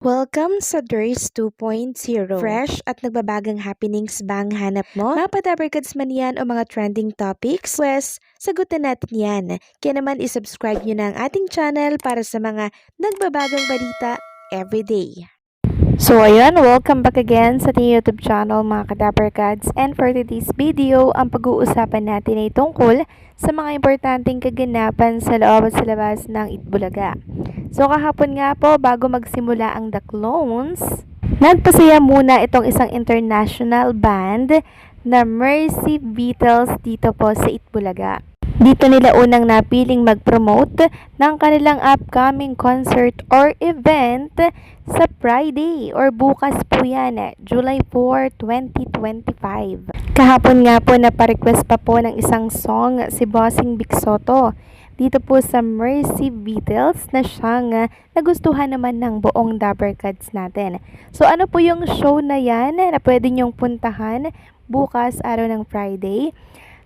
Welcome sa DRS 2.0. Fresh at nagbabagang happenings bang hanap mo? Mga padabarkads man yan o mga trending topics? Pwes, sagutin natin yan. Kaya naman isubscribe nyo na ang ating channel para sa mga nagbabagang balita everyday. So ayun, welcome back again sa ating YouTube channel mga kadabarkads. And for today's video, ang pag-uusapan natin ay tungkol sa mga importanteng kaganapan sa loob at sa labas ng Itbulaga. So kahapon nga po, bago magsimula ang The Clones, nagpasaya muna itong isang international band na Mercy Beatles dito po sa Itbulaga. Dito nila unang napiling mag-promote ng kanilang upcoming concert or event sa Friday or bukas po yan, July 4, 2025. Kahapon nga po naparequest pa po ng isang song si Bossing Vic Soto dito po sa Mercy Beatles na siyang nagustuhan naman ng buong Dabarkads natin. So ano po yung show na yan na pwede nyong puntahan bukas araw ng Friday?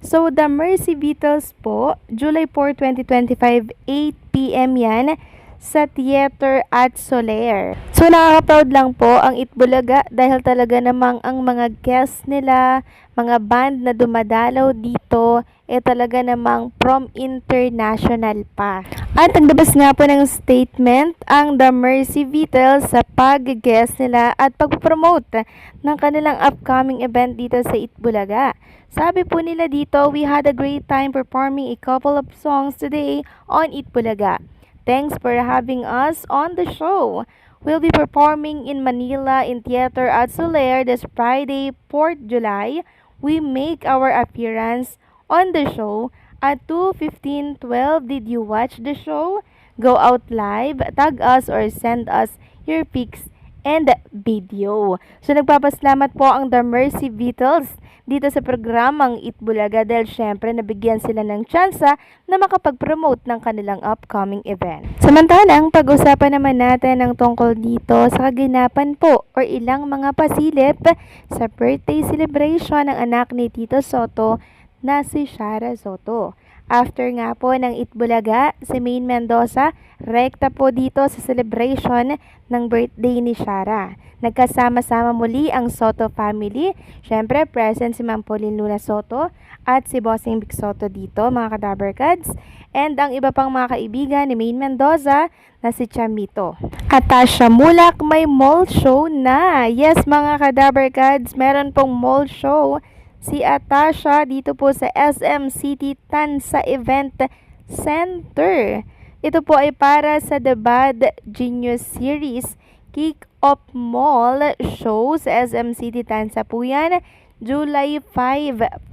So, the Mercy Beatles po, July 4, 2025, 8 p.m. yan sa Theater at Soler. So, nakaka-proud lang po ang Itbulaga dahil talaga namang ang mga guests nila, mga band na dumadalaw dito, talaga namang from international pa. At naglabas nga po ng statement ang The Mercy Beatles sa pag-guest nila at pag-promote ng kanilang upcoming event dito sa Itbulaga. Sabi po nila dito, we had a great time performing a couple of songs today on Itbulaga. Thanks for having us on the show. We'll be performing in Manila in Theater at Soler this Friday, 4th July. We make our appearance on the show at 2:15-12. Did you watch the show? Go out live, tag us or send us your pics and video. So nagpapasalamat po ang The Mercy Beatles dito sa programang Itbulaga dahil syempre nabigyan sila ng tsansa na makapag-promote ng kanilang upcoming event. Samantalang pag-usapan naman natin ang tungkol dito sa kaganapan po or ilang mga pasilip sa birthday celebration ng anak ni Tito Soto na si Shara Soto. After nga po ng Itbulaga, si Maine Mendoza, rekta po dito sa celebration ng birthday ni Shara. Nagkasama-sama muli ang Soto family. Siyempre, present si Ma'am Pauline Luna Soto at si Bossing Vic Soto dito, mga kadabarkads. And ang iba pang mga kaibigan ni Maine Mendoza na si Chamito. At Tasha Mulak, may mall show na. Yes, mga kadabarkads, meron pong mall show si Atasha dito po sa SM City Tansa Event Center. Ito po ay para sa The Bad Genius Series Kick-Off Mall Show sa SM City Tansa po yan, July 5, 5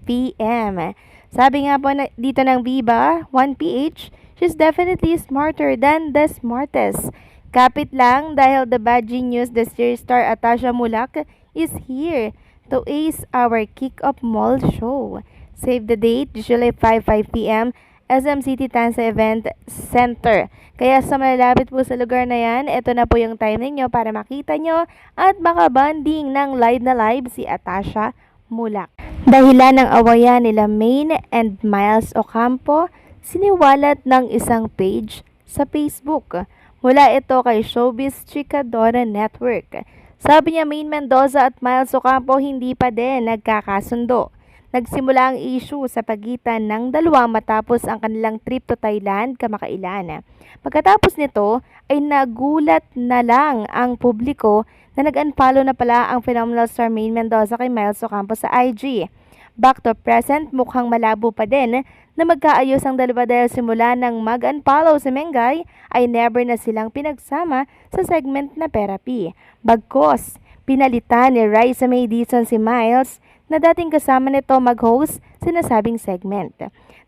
p.m. Sabi nga po dito ng Viva 1PH, she's definitely smarter than the smartest. Kapit lang dahil The Bad Genius, the series star Atasha Mulak is here to ace our kick-off mall show. Save the date, July 5, 5 p.m. SM City Tansa Event Center. Kaya sa malalapit po sa lugar na yan, ito na po yung time ninyo para makita nyo at makabanding ng live na live si Atasha Mulak. Dahilan ng awayan nila Maine and Miles Ocampo, siniwalat ng isang page sa Facebook. Mula ito kay Showbiz Chikadora Network. Sabi niya Maine Mendoza at Miles Ocampo hindi pa din nagkakasundo. Nagsimula ang issue sa pagitan ng dalawa matapos ang kanilang trip to Thailand kamakailan. Pagkatapos nito ay nagulat na lang ang publiko na nag-unfollow na pala ang phenomenal star Maine Mendoza kay Miles Ocampo sa IG. Back to present, mukhang malabo pa din na magkaayos ang dalawa dahil simula ng mag-unfollow si Mengay ay never na silang pinagsama sa segment na therapy. Bagkos, pinalitan ni Raisa May Dizon si Miles na dating kasama nito mag-host sinasabing segment.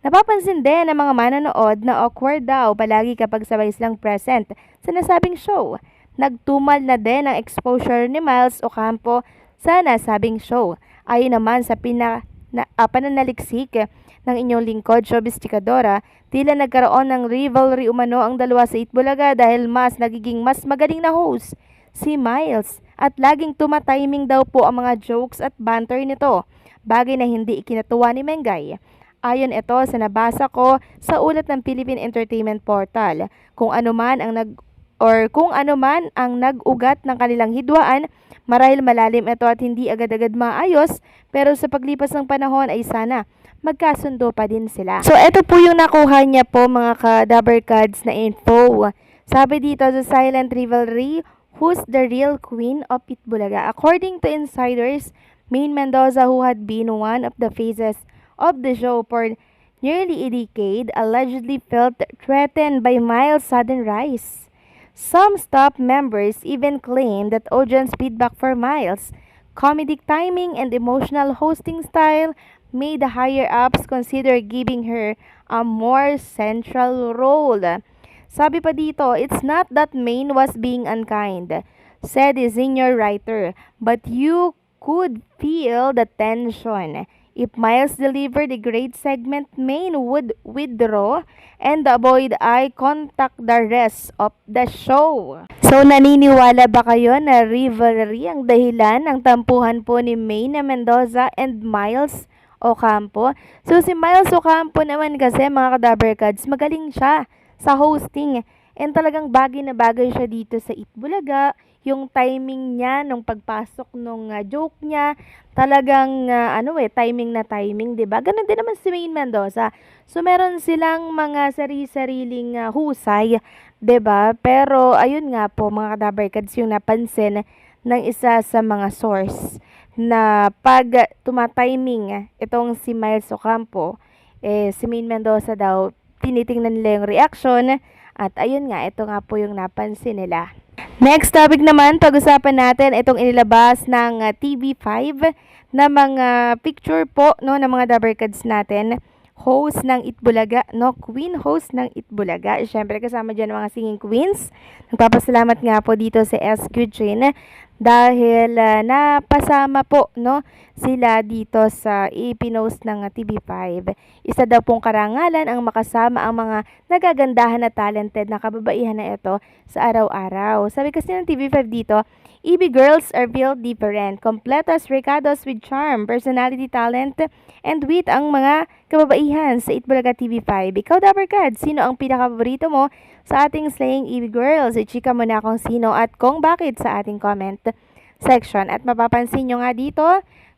Napapansin din ng mga manonood na awkward daw palagi kapag sabay silang present sa nasabing show. Nagtumal na din ang exposure ni Miles Ocampo sa nasabing show. Ayon naman sa pananaliksik ng inyong lingkod, Showbiz Chikadora, tila nagkaroon ng rivalry umano ang dalawa sa Itbulaga dahil nagiging mas magaling na host si Miles at laging tumatiming daw po ang mga jokes at banter nito, bagay na hindi ikinatuwa ni Mengay. Ayon ito sa nabasa ko sa ulat ng Philippine Entertainment Portal, kung ano man ang or kung ano man ang nag-ugat ng kanilang hidwaan, marahil malalim ito at hindi agad-agad maayos, pero sa paglipas ng panahon ay sana magkasundo pa din sila. So, ito po yung nakuha niya po mga ka-Dabarkads na info. Sabi dito sa Silent Rivalry, who's the real queen of Itbulaga? According to insiders, Maine Mendoza, who had been one of the faces of the show for nearly a decade, allegedly felt threatened by Miles' sudden rise. Some staff members even claimed that audience feedback for Miles' comedic timing and emotional hosting style made the higher-ups consider giving her a more central role. Sabi pa dito, it's not that Maine was being unkind, said the senior writer, but you could feel the tension. If Miles delivered a great segment, Maine would withdraw and avoid eye contact the rest of the show. So, naniniwala ba kayo na rivalry ang dahilan ng tampuhan po ni Maine Mendoza and Miles Ocampo? So, si Miles Ocampo naman kasi mga ka-Dabarkads, magaling siya sa hosting. And talagang bagay na bagay siya dito sa Itbulaga. Yung timing niya, nung pagpasok nung joke niya, talagang timing na timing, 'di ba? Ganun din naman si Maine Mendoza. So meron silang mga sari-sariling husay, 'di ba? Pero ayun nga po mga ka-Dabarkads, yung napansin ng isa sa mga source na pag tumatiming itong si Miles Ocampo, si Maine Mendoza daw tinitingnan nila yung reaction at ayun nga, ito nga po yung napansin nila. Next topic naman, pag-usapan natin itong inilabas ng TV5 na mga picture po no ng mga Dabarkads natin, host ng Itbulaga, no, queen host ng Itbulaga. Syempre kasama diyan mga singing queens. Nagpapasalamat nga po dito sa SQ Chin dahil napasama po no sila dito sa ipinost ng TV5. Isa daw pong karangalan ang makasama ang mga nagagandahan na talented na kababaihan na ito sa araw-araw. Sabi kasi ng TV5 dito, EB girls are built different, completos recados with charm, personality, talent, and wit ang mga kababaihan sa Itbulaga TV5. Ikaw, Dabarkad, sino ang pinaka-paborito mo sa ating slaying EB girls? I-chika mo na kung sino at kung bakit sa ating comment section. At mapapansin nyo nga dito,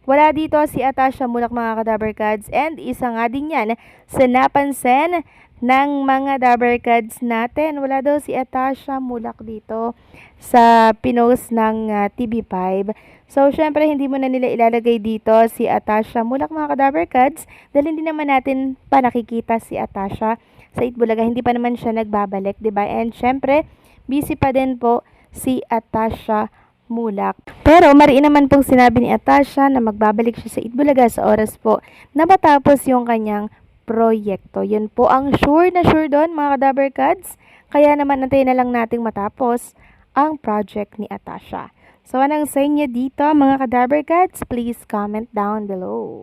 wala dito si Atasha Mulak mga ka-Dabarkads, and isa nga din yan sa napansin ng mga Dabarkads natin. Wala daw si Atasha Mulak dito sa pinost ng TV5. So, syempre, hindi mo na nila ilalagay dito si Atasha Mulak mga ka-Dabarkads dahil hindi naman natin pa nakikita si Atasha sa Itbulaga. Hindi pa naman siya nagbabalik, diba? And syempre, busy pa din po si Atasha Mulak. Pero mariin naman pong sinabi ni Atasha na magbabalik siya sa Itbulaga sa oras po na matapos yung kanyang proyekto. Yun po ang sure na sure doon mga ka-Dabarkads. Kaya naman antayin na lang nating matapos ang project ni Atasha. So anong sa inyo dito mga ka-Dabarkads? Please comment down below.